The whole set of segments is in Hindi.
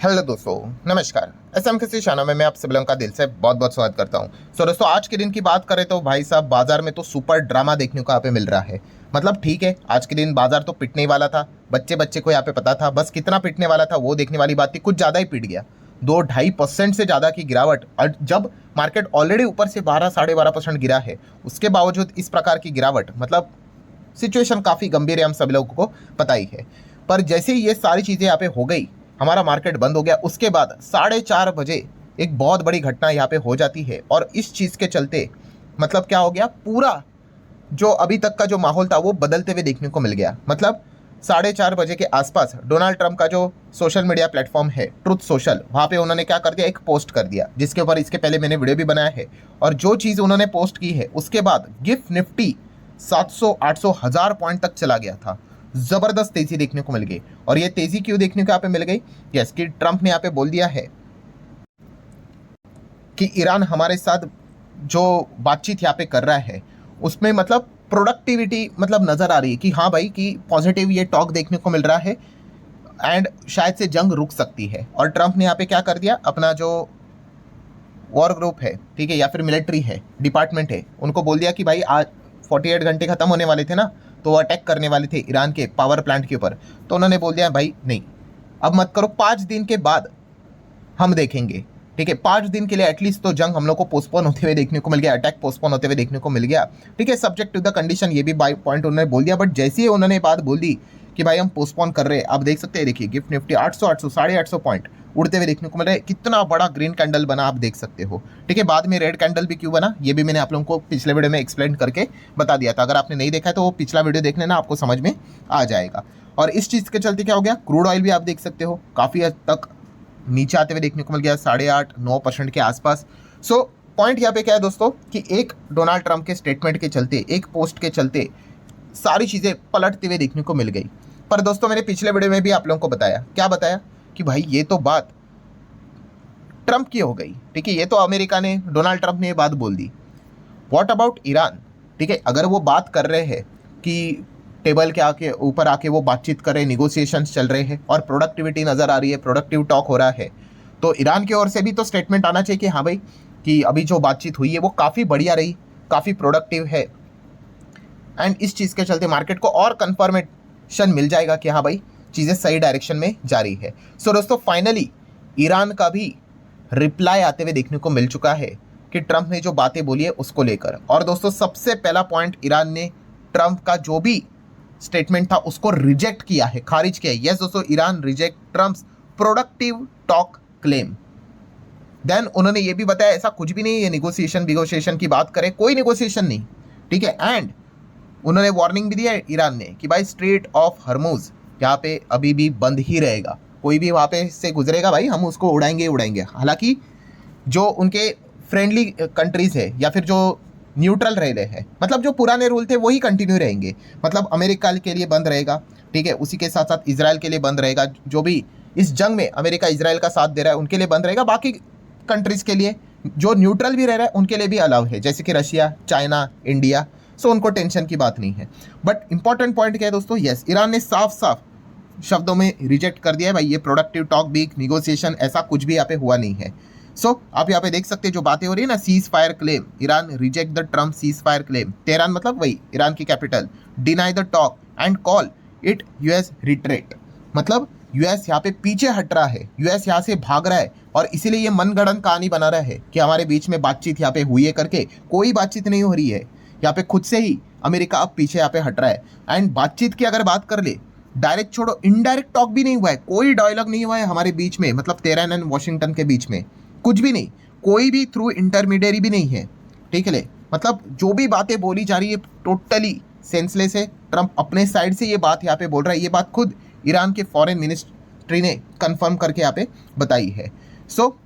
हेलो दोस्तों, नमस्कार। एसएम किसी चैनल में मैं आप सभी लोगों का दिल से बहुत बहुत स्वागत करता हूं। दोस्तों, आज के दिन की बात करें तो भाई साहब बाजार में तो सुपर ड्रामा देखने को यहाँ पे मिल रहा है। मतलब ठीक है, आज के दिन बाजार तो पिटने ही वाला था। बच्चे बच्चे को यहाँ पे पता था, बस कितना पिटने वाला था वो देखने वाली बात थी। कुछ ज़्यादा ही पिट गया, 2-2.5% से ज़्यादा की गिरावट। और जब मार्केट ऑलरेडी ऊपर से 12-12.5% गिरा है, उसके बावजूद इस प्रकार की गिरावट, मतलब सिचुएशन काफ़ी गंभीर है, हम सभी लोगों को पता ही है। पर जैसे ही ये सारी चीज़ें यहाँ पे हो गई, हमारा मार्केट बंद हो गया। उसके बाद 4:30 बजे एक बहुत बड़ी घटना यहाँ पे हो जाती है और इस चीज़ के चलते मतलब क्या हो गया, पूरा जो अभी तक का जो माहौल था वो बदलते हुए देखने को मिल गया। मतलब 4:30 बजे के आसपास डोनाल्ड ट्रंप का जो सोशल मीडिया प्लेटफॉर्म है ट्रुथ सोशल, वहाँ पे उन्होंने क्या कर दिया, एक पोस्ट कर दिया जिसके ऊपर इसके पहले मैंने वीडियो भी बनाया है। और जो चीज़ उन्होंने पोस्ट की है उसके बाद गिफ्ट निफ्टी 700-800 हज़ार पॉइंट तक चला गया था। ज़बरदस्त तेज़ी देखने को मिल गई। और ये तेज़ी क्यों देखने को यहाँ पे मिल गई? यस, कि ट्रंप ने यहाँ पे बोल दिया है कि ईरान हमारे साथ जो बातचीत यहाँ पे कर रहा है उसमें मतलब प्रोडक्टिविटी मतलब नज़र आ रही है कि हाँ भाई, कि पॉजिटिव ये टॉक देखने को मिल रहा है एंड शायद से जंग रुक सकती है। और ट्रंप ने यहाँ पे क्या कर दिया, अपना जो वॉर ग्रुप है, ठीक है, या फिर मिलिट्री है, डिपार्टमेंट है, उनको बोल दिया कि भाई आज 48 घंटे खत्म होने वाले थे ना, तो वो अटैक करने वाले थे ईरान के पावर प्लांट के ऊपर। तो उन्होंने बोल दिया भाई नहीं, अब मत करो, 5 दिन के बाद हम देखेंगे। ठीक है, 5 दिन के लिए एटलीस्ट तो जंग हम लोग को पोस्टपोन होते हुए देखने को मिल गया, अटैक पोस्टपोन होते हुए देखने को मिल गया। ठीक है, सब्जेक्ट टू द कंडीशन, ये भी बाई पॉइंट उन्होंने बोल दिया। बट जैसे ही उन्होंने बात बोल दी कि भाई हम पोस्टपोन कर रहे हैं, आप देख सकते हैं, देखिए गिफ्ट निफ्टी 800 800 पॉइंट उड़ते हुए देखने को मिल रहा है। कितना बड़ा ग्रीन कैंडल बना आप देख सकते हो। ठीक है, बाद में रेड कैंडल भी क्यों बना ये भी मैंने आप लोगों को पिछले वीडियो में एक्सप्लेन करके बता दिया था। अगर आपने नहीं देखा है तो वो पिछला वीडियो देख लेना, आपको समझ में आ जाएगा। और इस चीज़ के चलते क्या हो गया, क्रूड ऑयल भी आप देख सकते हो काफ़ी हद तक नीचे आते हुए देखने को मिल गया, 8.5-9% के आसपास। सो पॉइंट यहाँ पे क्या है दोस्तों, कि एक डोनाल्ड ट्रंप के स्टेटमेंट के चलते, एक पोस्ट के चलते सारी चीज़ें पलटते हुए देखने को मिल गई। पर दोस्तों, मैंने पिछले वीडियो में भी आप लोगों को बताया, क्या बताया, कि भाई ये तो बात ट्रंप की हो गई। ठीक है, ये तो अमेरिका ने, डोनाल्ड ट्रंप ने ये बात बोल दी। What about Iran? ठीक है, अगर वो बात कर रहे हैं कि टेबल के आके ऊपर आके वो बातचीत कर रहे हैं, निगोशिएशंस चल रहे हैं और प्रोडक्टिविटी नज़र आ रही है, प्रोडक्टिव टॉक हो रहा है, तो ईरान की ओर से भी तो स्टेटमेंट आना चाहिए कि हाँ भाई, कि अभी जो बातचीत हुई है वो काफ़ी बढ़िया रही, काफ़ी प्रोडक्टिव है। एंड इस चीज़ के चलते मार्केट को और कन्फर्मेशन मिल जाएगा कि हाँ भाई, चीज़ें सही डायरेक्शन में जा रही है। सो दोस्तों, फाइनली ईरान का भी रिप्लाई आते हुए देखने को मिल चुका है कि ट्रंप ने जो बातें बोली है उसको लेकर। और दोस्तों, सबसे पहला पॉइंट, ईरान ने ट्रंप का जो भी स्टेटमेंट था उसको रिजेक्ट किया है, खारिज किया है। यस दोस्तों, Iran reject Trump's productive talk claim. Then उन्होंने ये भी बताया ऐसा कुछ भी नहीं है, निगोशिएशन की बात करें, कोई निगोशिएशन नहीं। ठीक है, एंड उन्होंने वार्निंग भी दिया है ईरान ने कि भाई स्ट्रेट ऑफ हरमुज यहाँ पे अभी भी बंद ही रहेगा, कोई भी वहाँ पे से गुजरेगा भाई हम उसको उड़ाएंगे उड़ाएंगे। हालांकि जो उनके फ्रेंडली कंट्रीज़ है या फिर जो न्यूट्रल रह रहे हैं, मतलब जो पुराने रूल थे वही कंटिन्यू रहेंगे। मतलब अमेरिका के लिए बंद रहेगा, ठीक है, उसी के साथ साथ इजराइल के लिए बंद रहेगा, जो भी इस जंग में अमेरिका इजराइल का साथ दे रहा है उनके लिए बंद रहेगा। बाकी कंट्रीज़ के लिए जो न्यूट्रल भी रह रहा है उनके लिए भी अलाउ है, जैसे कि रशिया, चाइना, इंडिया। सो उनको टेंशन की बात नहीं है। बट इंपॉर्टेंट पॉइंट क्या है दोस्तों, यस, ईरान ने साफ साफ शब्दों में रिजेक्ट कर दिया है भाई, ये प्रोडक्टिव टॉक भी, निगोशिएशन, ऐसा कुछ भी यहाँ पे हुआ नहीं है। सो आप यहाँ पे देख सकते हैं जो बातें हो रही है ना, cease fire claim, Iran reject the Trump cease fire claim, Tehran मतलब वही ईरान की capital, deny the talk and call it US retreat. मतलब यूएस यहाँ पे पीछे हट रहा है, यूएस यहाँ से भाग रहा है और इसीलिए ये मनगढ़ंत कहानी बना रहा है कि हमारे बीच में बातचीत यहाँ पे हुई है करके। कोई बातचीत नहीं हो रही है यहाँ पे, खुद से ही अमेरिका अब पीछे यहाँ पे हट रहा है। एंड बातचीत की अगर बात कर ले, डायरेक्ट छोड़ो, इनडायरेक्ट टॉक भी नहीं हुआ है, कोई डायलॉग नहीं हुआ है हमारे बीच में, मतलब तेहरान एंड वॉशिंगटन के बीच में कुछ भी नहीं, कोई भी थ्रू इंटरमीडियरी भी नहीं है। ठीक है, मतलब जो भी बातें बोली जा रही है टोटली सेंसलेस है। ट्रंप अपने साइड से ये बात यहाँ पे बोल रहा है, ये बात खुद ईरान के फॉरेन मिनिस्ट्री ने कंफर्म करके यहाँ पे बताई है। सो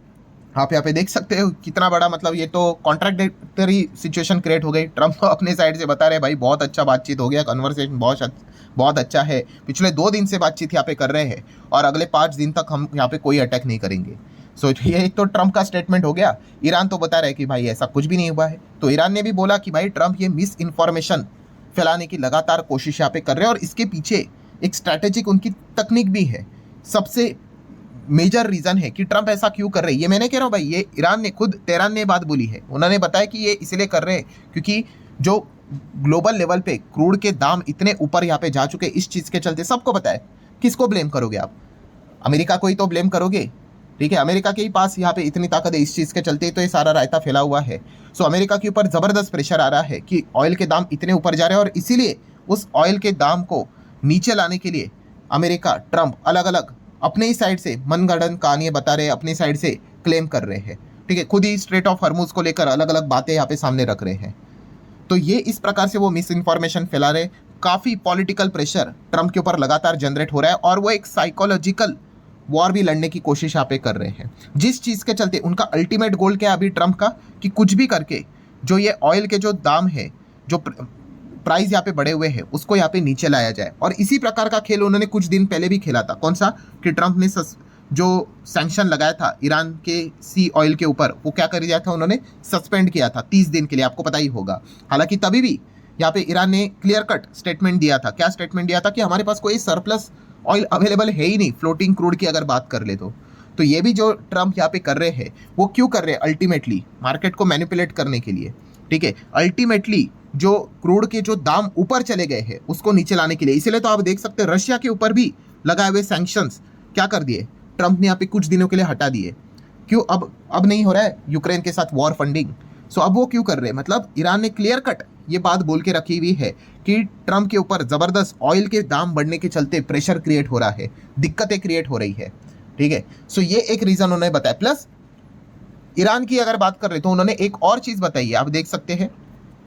आप यहाँ पे देख सकते हो कितना बड़ा, मतलब ये तो कॉन्ट्राडिक्टरी सिचुएशन क्रिएट हो गई। ट्रंप तो अपने साइड से बता रहे भाई बहुत अच्छा बातचीत हो गया, कन्वर्सेशन बहुत अच्छा है, पिछले 2 दिन से बातचीत यहाँ पे कर रहे हैं और अगले 5 दिन तक हम यहाँ पे कोई अटैक नहीं करेंगे। सो ये एक तो ट्रंप का स्टेटमेंट हो गया। ईरान तो बता रहा है कि भाई ऐसा कुछ भी नहीं हुआ है। तो ईरान ने भी बोला कि भाई ट्रंप ये मिस इन्फॉर्मेशन फैलाने की लगातार कोशिश यहाँ पे कर रहे हैं और इसके पीछे एक स्ट्रैटेजिक उनकी तकनीक भी है। सबसे मेजर रीजन है कि ट्रम्प ऐसा क्यों कर रहे हैं। ये मैं नहीं कह रहा हूँ भाई, ये ईरान ने खुद, तेहरान ने बात बोली है। उन्होंने बताया कि ये इसलिए कर रहे हैं क्योंकि जो ग्लोबल लेवल पे क्रूड के दाम इतने ऊपर यहाँ पे जा चुके, इस चीज़ के चलते सबको पता है। किसको ब्लेम करोगे आप? अमेरिका को ही तो ब्लेम करोगे, ठीक है। अमेरिका के ही पास यहाँ पे इतनी ताकत है, इस चीज़ के चलते तो ये सारा रायता फैला हुआ है। सो अमेरिका के ऊपर ज़बरदस्त प्रेशर आ रहा है कि ऑयल के दाम इतने ऊपर जा रहे हैं, और इसीलिए उस ऑयल के दाम को नीचे लाने के लिए अमेरिका, ट्रंप अलग अलग अपने ही साइड से मनगढ़ंत कहानियाँ बता रहे हैं, अपनी साइड से क्लेम कर रहे हैं, ठीक है। खुद ही स्ट्रेट ऑफ हॉर्मुज को लेकर अलग अलग बातें यहाँ पे सामने रख रहे हैं। तो ये इस प्रकार से वो मिस इन्फॉर्मेशन फैला रहे। काफ़ी पॉलिटिकल प्रेशर ट्रंप के ऊपर लगातार जनरेट हो रहा है, और वो एक साइकोलॉजिकल वॉर भी लड़ने की कोशिश यहाँ पे कर रहे हैं, जिस चीज़ के चलते उनका अल्टीमेट गोल क्या है अभी ट्रंप का, कि कुछ भी करके जो ये ऑयल के जो दाम है, जो प्राइस यहाँ पे बढ़े हुए हैं, उसको यहाँ पे नीचे लाया जाए। और इसी प्रकार का खेल उन्होंने कुछ दिन पहले भी खेला था। कौन सा? कि ट्रंप ने जो सैंक्शन लगाया था ईरान के सी ऑयल के ऊपर, वो क्या कर दिया था, उन्होंने सस्पेंड किया था 30 दिन के लिए, आपको पता ही होगा। हालांकि तभी भी यहाँ पे ईरान ने क्लियर कट स्टेटमेंट दिया था। क्या स्टेटमेंट दिया था? कि हमारे पास कोई सरप्लस ऑयल अवेलेबल है ही नहीं, फ्लोटिंग क्रूड की अगर बात कर ले तो ये भी जो ट्रंप यहाँ पे कर रहे हैं, वो क्यों कर रहे हैं? अल्टीमेटली मार्केट को मैनिपुलेट करने के लिए, ठीक है। अल्टीमेटली जो क्रूड के जो दाम ऊपर चले गए हैं, उसको नीचे लाने के लिए। इसीलिए तो आप देख सकते हैं रशिया के ऊपर भी लगाए हुए सैंक्शंस क्या कर दिए ट्रंप ने यहाँ पे कुछ दिनों के लिए हटा दिए। क्यों? अब नहीं हो रहा है यूक्रेन के साथ वॉर फंडिंग। सो अब वो क्यों कर रहे हैं? मतलब ईरान ने क्लियर कट ये बात बोल के रखी हुई है कि ट्रंप के ऊपर ज़बरदस्त ऑयल के दाम बढ़ने के चलते प्रेशर क्रिएट हो रहा है, दिक्कतें क्रिएट हो रही है, ठीक है। सो ये एक रीज़न उन्होंने बताया। प्लस ईरान की अगर बात कर रहे तो उन्होंने एक और चीज़ बताई है, आप देख सकते हैं।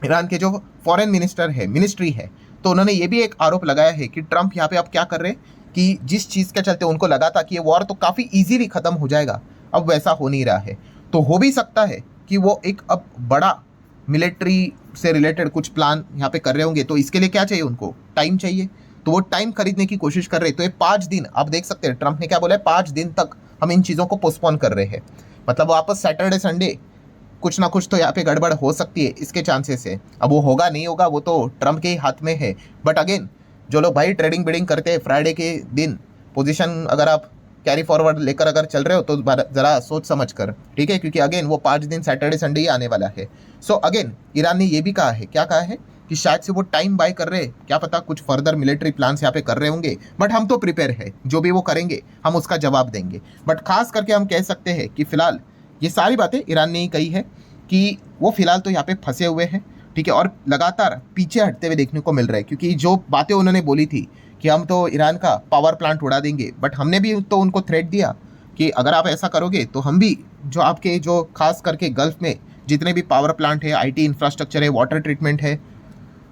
ईरान के जो फॉरेन मिनिस्टर है, मिनिस्ट्री है, तो उन्होंने ये भी एक आरोप लगाया है कि ट्रंप यहाँ पे अब क्या कर रहे हैं कि जिस चीज़ के चलते उनको लगा था कि ये वॉर तो काफ़ी ईजीली ख़त्म हो जाएगा, अब वैसा हो नहीं रहा है। तो हो भी सकता है कि वो एक अब बड़ा मिलिट्री से रिलेटेड कुछ प्लान यहाँ पे कर रहे होंगे। तो इसके लिए क्या चाहिए? उनको टाइम चाहिए, तो वो टाइम खरीदने की कोशिश कर रहे हैं। तो ये 5 दिन आप देख सकते हैं, ट्रंप ने क्या बोला है, 5 दिन तक हम इन चीज़ों को पोस्टपोन कर रहे हैं। मतलब वापस सैटरडे संडे कुछ ना कुछ तो यहाँ पे गड़बड़ हो सकती है, इसके चांसेस है। अब वो होगा नहीं होगा वो तो ट्रंप के ही हाथ में है। बट अगेन जो लोग भाई ट्रेडिंग बिडिंग करते हैं, फ्राइडे के दिन पोजीशन अगर आप कैरी फॉरवर्ड लेकर अगर चल रहे हो तो ज़रा सोच समझ कर, ठीक है, क्योंकि अगेन वो 5 दिन सैटरडे संडे ही आने वाला है। सो अगेन ईरान ने ये भी कहा है, क्या कहा है, कि शायद से वो टाइम बाय कर रहे हैं, क्या पता कुछ फर्दर मिलिट्री प्लान्स यहाँ पे कर रहे होंगे। बट हम तो प्रिपेयर है, जो भी वो करेंगे हम उसका जवाब देंगे। बट खास करके हम कह सकते हैं कि फिलहाल ये सारी बातें ईरान ने ही कही है कि वो फिलहाल तो यहाँ पे फंसे हुए हैं, ठीक है, और लगातार पीछे हटते हुए देखने को मिल रहा है। क्योंकि जो बातें उन्होंने बोली थी कि हम तो ईरान का पावर प्लांट उड़ा देंगे, बट हमने भी तो उनको थ्रेट दिया कि अगर आप ऐसा करोगे तो हम भी जो आपके जो खास करके गल्फ में जितने भी पावर प्लांट है, आईटी इंफ्रास्ट्रक्चर है, वाटर ट्रीटमेंट है,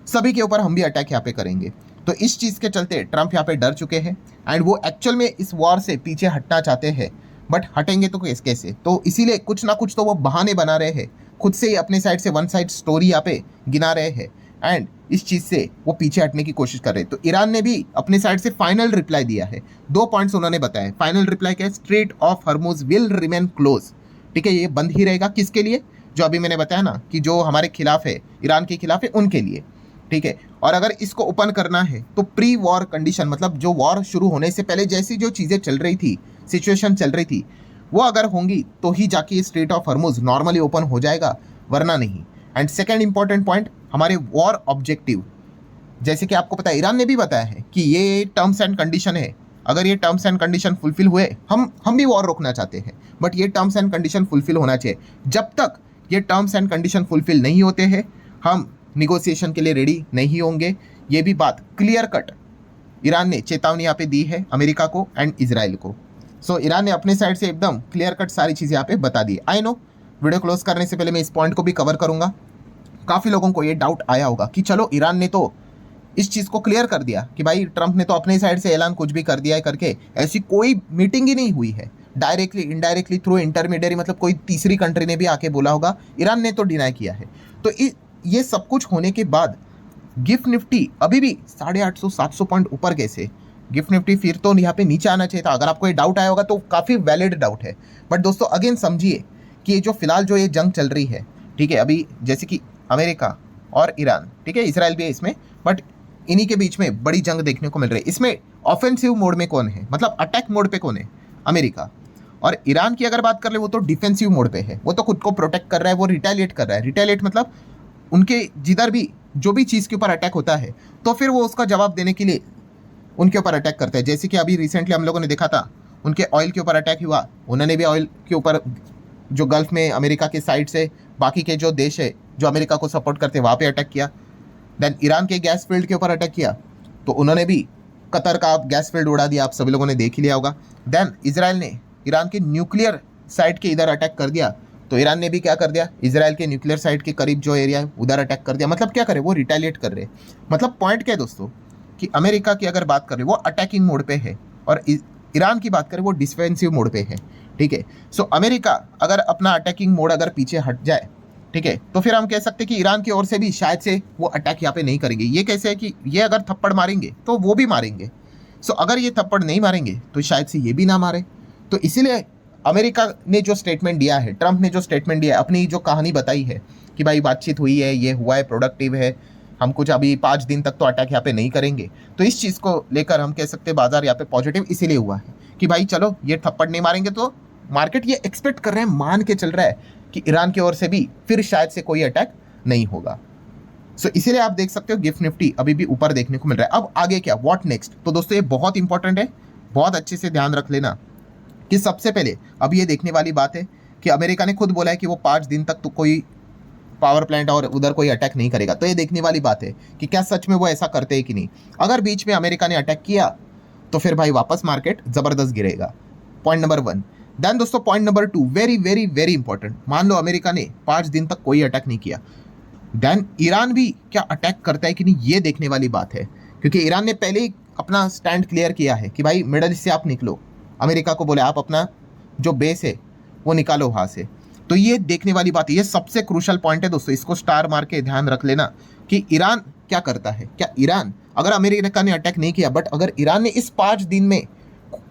सभी के ऊपर हम भी अटैक यहाँ पे करेंगे। तो इस चीज़ के चलते ट्रंप यहाँ पे डर चुके हैं, एंड वो एक्चुअल में इस वॉर से पीछे हटना चाहते हैं। बट हटेंगे तो कैसे? तो इसीलिए कुछ ना कुछ तो वो बहाने बना रहे हैं, खुद से ही अपने साइड से वन साइड स्टोरी यहाँ पे गिना रहे हैं, एंड इस चीज़ से वो पीछे हटने की कोशिश कर रहे हैं। तो ईरान ने भी अपने साइड से फाइनल रिप्लाई दिया है। 2 पॉइंट्स उन्होंने बताए। फाइनल रिप्लाई क्या है? Straight of Hormuz will remain close, ठीक है, ये बंद ही रहेगा। किसके लिए? जो अभी मैंने बताया ना कि जो हमारे खिलाफ है, ईरान के खिलाफ है, उनके लिए, ठीक है। और अगर इसको ओपन करना है तो प्री वॉर कंडीशन, मतलब जो वॉर शुरू होने से पहले जैसी जो चीज़ें चल रही थी, सिचुएशन चल रही थी, वो अगर होंगी तो ही जाके straight of Hormuz normally open हो जाएगा, वरना नहीं। एंड सेकेंड इंपॉर्टेंट पॉइंट, हमारे वॉर ऑब्जेक्टिव, जैसे कि आपको पता है ईरान ने भी बताया है कि ये टर्म्स एंड कंडीशन है, अगर ये टर्म्स एंड कंडीशन फुलफिल हुए, हम भी वॉर रोकना चाहते हैं, बट ये टर्म्स एंड कंडीशन फुलफिल होना चाहिए। जब तक ये टर्म्स एंड कंडीशन फुलफिल नहीं होते हैं, हम निगोसिएशन के लिए रेडी नहीं होंगे। ये भी बात क्लियर कट ईरान ने चेतावनी यहाँ पे दी है अमेरिका को एंड इजराइल को। सो ईरान ने अपने साइड से एकदम क्लियर कट सारी चीज़ें यहाँ पे बता दी। आई नो वीडियो क्लोज करने से पहले मैं इस पॉइंट को भी कवर करूँगा। काफ़ी लोगों को ये डाउट आया होगा कि चलो ईरान ने तो इस चीज़ को क्लियर कर दिया कि भाई ट्रंप ने तो अपने साइड से ऐलान कुछ भी कर दिया है करके, ऐसी कोई मीटिंग ही नहीं हुई है। डायरेक्टली इनडायरेक्टली थ्रू इंटरमीडियरी, मतलब कोई तीसरी कंट्री ने भी आके बोला होगा, ईरान ने तो डिनाई किया है। तो ये सब कुछ होने के बाद गिफ्ट निफ्टी अभी भी 850-700 पॉइंट ऊपर कैसे? गिफ्ट निफ्टी फिर तो यहाँ पे नीचे आना चाहिए था। अगर आपको ये डाउट आया होगा तो काफ़ी वैलिड डाउट है। बट दोस्तों अगेन समझिए कि ये जो फिलहाल जो ये जंग चल रही है, ठीक है, अभी जैसे कि अमेरिका और ईरान, ठीक है, इसराइल भी है इसमें, बट इन्हीं के बीच में बड़ी जंग देखने को मिल रही है। इसमें ऑफेंसिव मोड में कौन है, मतलब अटैक मोड पे कौन है? अमेरिका। और ईरान की अगर बात कर ले, वो तो डिफेंसिव मोड पे है, वो तो खुद को प्रोटेक्ट कर रहा है, वो रिटेलिएट कर रहा है। रिटेलिएट मतलब उनके जिधर भी जो भी चीज़ के ऊपर अटैक होता है तो फिर वो उसका जवाब देने के लिए उनके ऊपर अटैक करता है। जैसे कि अभी रिसेंटली हम लोगों ने देखा था, उनके ऑयल के ऊपर अटैक हुआ, उन्होंने भी ऑयल के ऊपर जो गल्फ में अमेरिका के साइड से बाकी के जो देश है जो अमेरिका को सपोर्ट करते हैं वहाँ पे अटैक किया। देन ईरान के गैस फील्ड के ऊपर अटैक किया, तो उन्होंने भी कतर का गैस फील्ड उड़ा दिया, आप सभी लोगों ने देख ही लिया होगा। देन इजराइल ने ईरान के न्यूक्लियर साइट के इधर अटैक कर दिया, तो ईरान ने भी क्या कर दिया, इजराइल के न्यूक्लियर साइट के करीब जो एरिया है उधर अटैक कर दिया। मतलब क्या करे, वो रिटेलिएट कर रहे। मतलब पॉइंट क्या है दोस्तों कि अमेरिका की अगर बात करें वो अटैकिंग मोड पे है और ईरान की बात करें वो डिफेंसिव मोड पे है, ठीक है। सो अमेरिका अगर अपना अटैकिंग मोड अगर पीछे हट जाए, ठीक है, तो फिर हम कह सकते हैं कि ईरान की ओर से भी शायद से वो अटैक यहाँ पे नहीं करेंगे। ये कैसे है कि ये अगर थप्पड़ मारेंगे तो वो भी मारेंगे, सो अगर ये थप्पड़ नहीं मारेंगे तो शायद से ये भी ना मारे। तो इसीलिए अमेरिका ने जो स्टेटमेंट दिया है, ट्रंप ने जो स्टेटमेंट दिया है, अपनी जो कहानी बताई है कि भाई बातचीत हुई है, ये हुआ है, प्रोडक्टिव है, हम कुछ अभी 5 दिन तक तो अटैक यहाँ पे नहीं करेंगे, तो इस चीज़ को लेकर हम कह सकते हैं बाजार यहाँ पे पॉजिटिव इसीलिए हुआ है कि भाई चलो ये थप्पड़ नहीं मारेंगे। तो मार्केट ये एक्सपेक्ट कर रहे हैं, मान के चल रहा है कि ईरान की ओर से भी फिर शायद से कोई अटैक नहीं होगा। सो इसीलिए आप देख सकते हो गिफ्ट निफ्टी अभी भी ऊपर देखने को मिल रहा है। अब आगे क्या, व्हाट नेक्स्ट, तो दोस्तों ये बहुत इंपॉर्टेंट है, बहुत अच्छे से ध्यान रख लेना कि सबसे पहले अब ये देखने वाली बात है कि अमेरिका ने खुद बोला है कि वो 5 दिन तक तो कोई पावर प्लांट और उधर कोई अटैक नहीं करेगा। तो ये देखने वाली बात है कि क्या सच में वो ऐसा करते हैं कि नहीं। अगर बीच में अमेरिका ने अटैक किया तो फिर भाई वापस मार्केट जबरदस्त गिरेगा। Point number 1। देन दोस्तों point number 2, very very very important. मान लो अमेरिका ने 5 दिन तक कोई अटैक नहीं किया, देन ईरान भी क्या अटैक करता है कि नहीं, ये देखने वाली बात है। क्योंकि ईरान ने पहले ही अपना स्टैंड क्लियर किया है कि भाई मिडल ईस्ट से आप निकलो, अमेरिका को बोले आप अपना जो बेस है वो निकालो वहाँ से। तो ये देखने वाली बात है, ये सबसे क्रूशल पॉइंट है दोस्तों, इसको स्टार मार के ध्यान रख लेना कि ईरान क्या करता है। क्या ईरान, अगर अमेरिका ने अटैक नहीं किया, बट अगर ईरान ने इस 5 दिन में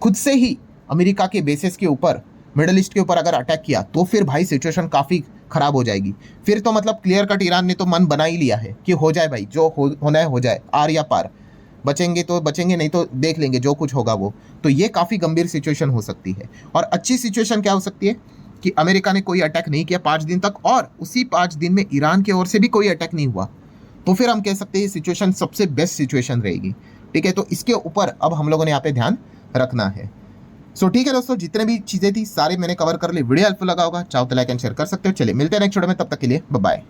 खुद से ही अमेरिका के बेसिस के ऊपर मिडल ईस्ट के ऊपर अगर अटैक किया तो फिर भाई सिचुएशन काफ़ी खराब हो जाएगी। फिर तो मतलब क्लियर कट ईरान ने तो मन बना ही लिया है कि हो जाए भाई, जो होना है हो जाए, आर या पार, बचेंगे तो बचेंगे, नहीं तो देख लेंगे जो कुछ होगा वो। तो ये काफ़ी गंभीर सिचुएशन हो सकती है। और अच्छी सिचुएशन क्या हो सकती है कि अमेरिका ने कोई अटैक नहीं किया 5 दिन तक और उसी 5 दिन में ईरान की ओर से भी कोई अटैक नहीं हुआ, तो फिर हम कह सकते हैं ये सिचुएशन सबसे बेस्ट सिचुएशन रहेगी, ठीक है। तो इसके ऊपर अब हम लोगों ने यहाँ पे ध्यान रखना है। सो ठीक है दोस्तों, जितने भी चीज़ें थी सारी मैंने कवर कर ली। वीडियो हेल्पफुल लगा होगा, चाहो तो लाइक एंड शेयर कर सकते हो। चलिए मिलते हैं नेक्स्ट वीडियो में, तब तक के लिए बाय बाय।